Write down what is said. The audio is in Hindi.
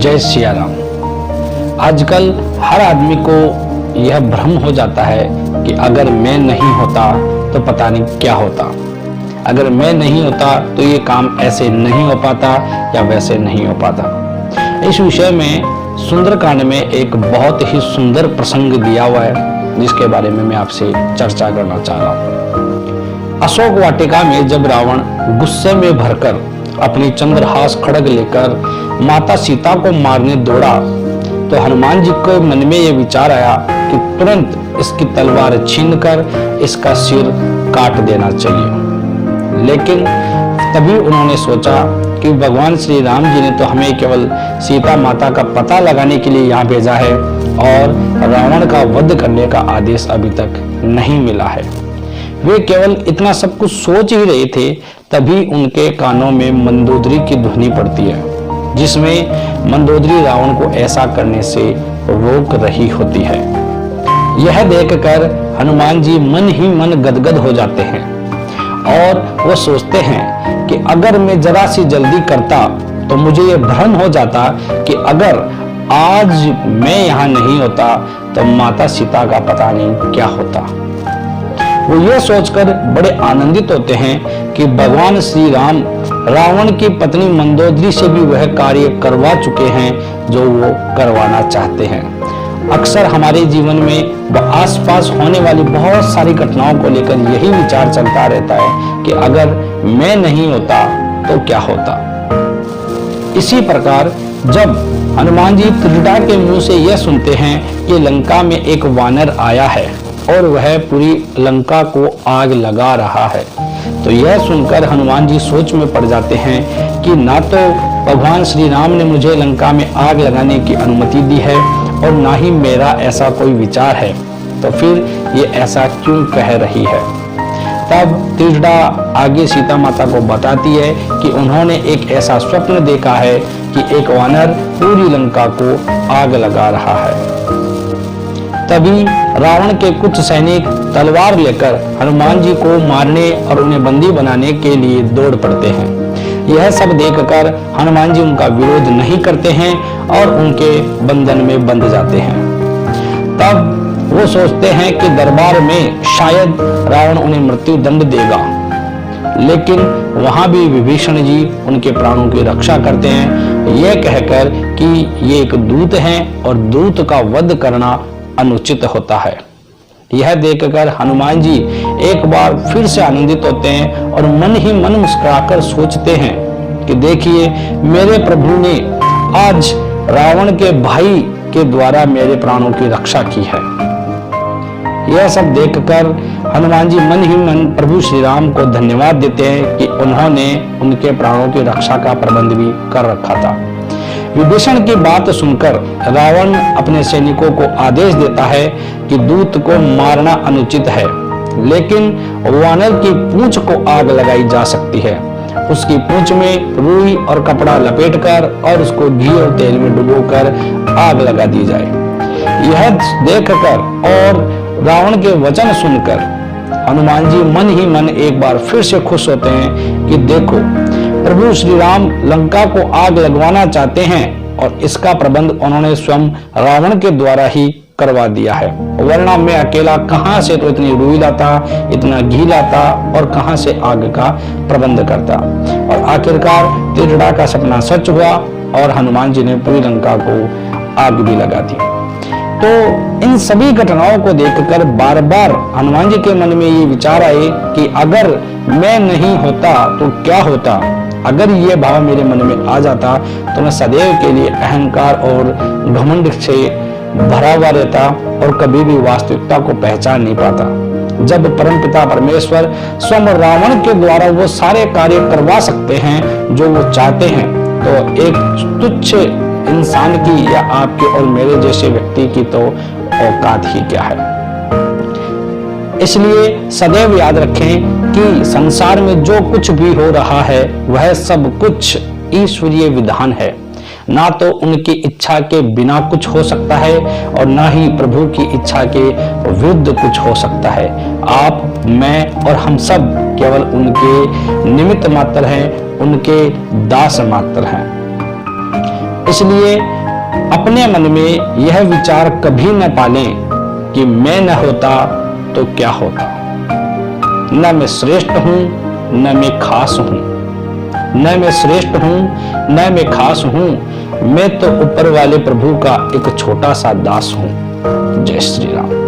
जय सिया राम। आजकल हर आदमी को यह भ्रम हो जाता है कि अगर मैं नहीं होता तो पता नहीं क्या होता, अगर मैं नहीं होता तो ये काम ऐसे नहीं हो पाता या वैसे नहीं हो पाता। इस विषय में सुंदरकांड में एक बहुत ही सुंदर प्रसंग दिया हुआ है जिसके बारे में मैं आपसे चर्चा करना चाह रहा हूँ। अशोक वाटिका में जब रावण गुस्से में भरकर अपनी चंद्रहास खड्ग लेकर माता सीता को मारने दौड़ा तो हनुमान जी को मन में यह विचार आया कि तुरंत इसकी तलवार छीनकर इसका सिर काट देना चाहिए। लेकिन तभी उन्होंने सोचा कि भगवान श्री राम जी ने तो हमें केवल सीता माता का पता लगाने के लिए यहाँ भेजा है और रावण का वध करने का आदेश अभी तक नहीं मिला है। वे केवल इतना सब कुछ सोच ही रहे थे, तभी उनके कानों में मंदोदरी की ध्वनि पड़ती है जिसमें मंदोदरी रावण को ऐसा करने से रोक रही होती है। यह देखकर हनुमान जी मन ही मन गदगद हो जाते हैं और वो सोचते हैं कि अगर मैं जरा सी जल्दी करता तो मुझे ये भ्रम हो जाता कि अगर आज मैं यहाँ नहीं होता तो माता सीता का पता नहीं क्या होता। वो ये सोचकर बड़े आनंदित होते हैं कि भगवान श्री राम रावण की पत्नी मंदोदरी से भी वह कार्य करवा चुके हैं जो वो करवाना चाहते हैं। अक्सर हमारे जीवन में व आसपास होने वाली बहुत सारी घटनाओं को लेकर यही विचार चलता रहता है कि अगर मैं नहीं होता तो क्या होता। इसी प्रकार जब हनुमान जी त्रिजटा के मुंह से यह सुनते हैं कि लंका में एक वानर आया है और वह पूरी लंका को आग लगा रहा है, तो यह सुनकर हनुमान जी सोच में पड़ जाते हैं कि ना तो भगवान श्री राम ने मुझे लंका में आग लगाने की अनुमति दी है और ना ही मेरा ऐसा कोई विचार है, तो फिर ये ऐसा क्यों कह रही है। तब त्रिजटा आगे सीता माता को बताती है कि उन्होंने एक ऐसा स्वप्न देखा है कि एक वानर पूरी लंका को आग लगा रहा है। तभी रावण के कुछ सैनिक तलवार लेकर हनुमान जी को मारने और उन्हें बंदी बनाने के लिए दौड़ पड़ते हैं। यह सब देखकर हनुमान जी उनका विरोध नहीं करते हैं और उनके बंधन में बंध जाते हैं। तब वो सोचते हैं कि दरबार में शायद रावण उन्हें मृत्यु दंड देगा, लेकिन वहां भी विभीषण जी उनके प्राणों की रक्षा करते हैं, यह कहकर कि ये एक दूत है और दूत का वध करना अनुचित होता है। यह देखकर हनुमान जी एक बार फिर से आनंदित होते हैं और मन ही मन मुस्कुराकर सोचते हैं कि देखिए मेरे प्रभु ने आज रावण के भाई के द्वारा मेरे प्राणों की रक्षा की है। यह सब देखकर हनुमान जी मन ही मन प्रभु श्री राम को धन्यवाद देते हैं कि उन्होंने उनके प्राणों की रक्षा का प्रबंध भी कर रखा था। विभीषण की बात सुनकर रावण अपने सैनिकों को आदेश देता है कि दूत को मारना अनुचित है, लेकिन वानर की पूंछ को आग लगाई जा सकती है। उसकी पूंछ में रुई और कपड़ा लपेटकर और उसको घी और तेल में डुबोकर आग लगा दी जाए। यह देखकर और रावण के वचन सुनकर हनुमान जी मन ही मन एक बार फिर से खुश होते हैं कि देखो प्रभु श्री राम लंका को आग लगवाना चाहते हैं और इसका प्रबंध उन्होंने स्वयं रावण के द्वारा ही करवा दिया है, वरना मैं अकेला कहां से तो इतनी रुई लाता, इतना घी लाता और कहां से आग का प्रबंध करता। और आखिरकार त्रिजटा का सपना सच हुआ और हनुमान जी ने पूरी लंका को आग भी लगा दी। तो इन सभी घटनाओं को देखकर बार बार हनुमान जी के मन में ये विचार आए कि अगर मैं नहीं होता तो क्या होता। अगर ये भाव मेरे मन में आ जाता तो मैं सदैव के लिए अहंकार और घमंड से भरा हुआ रहता और कभी भी वास्तविकता को पहचान नहीं पाता। जब परमपिता परमेश्वर स्वयं रावण के द्वारा वो सारे कार्य करवा सकते हैं जो वो चाहते हैं, तो एक तुच्छ इंसान की या आपके और मेरे जैसे व्यक्ति की तो औकात ही क्या है। इसलिए सदैव याद रखें कि संसार में जो कुछ भी हो रहा है वह सब कुछ ईश्वरीय विधान है। ना तो उनकी इच्छा के बिना कुछ हो सकता है और ना ही प्रभु की इच्छा के विरुद्ध कुछ हो सकता है। आप, मैं और हम सब केवल उनके निमित्त मात्र हैं, उनके दास मात्र हैं। इसलिए अपने मन में यह विचार कभी न पालें कि मैं न होता तो क्या होता। न मैं श्रेष्ठ हूं न मैं खास हूं, न मैं श्रेष्ठ हूं न मैं खास हूं, मैं तो ऊपर वाले प्रभु का एक छोटा सा दास हूं। जय श्री राम।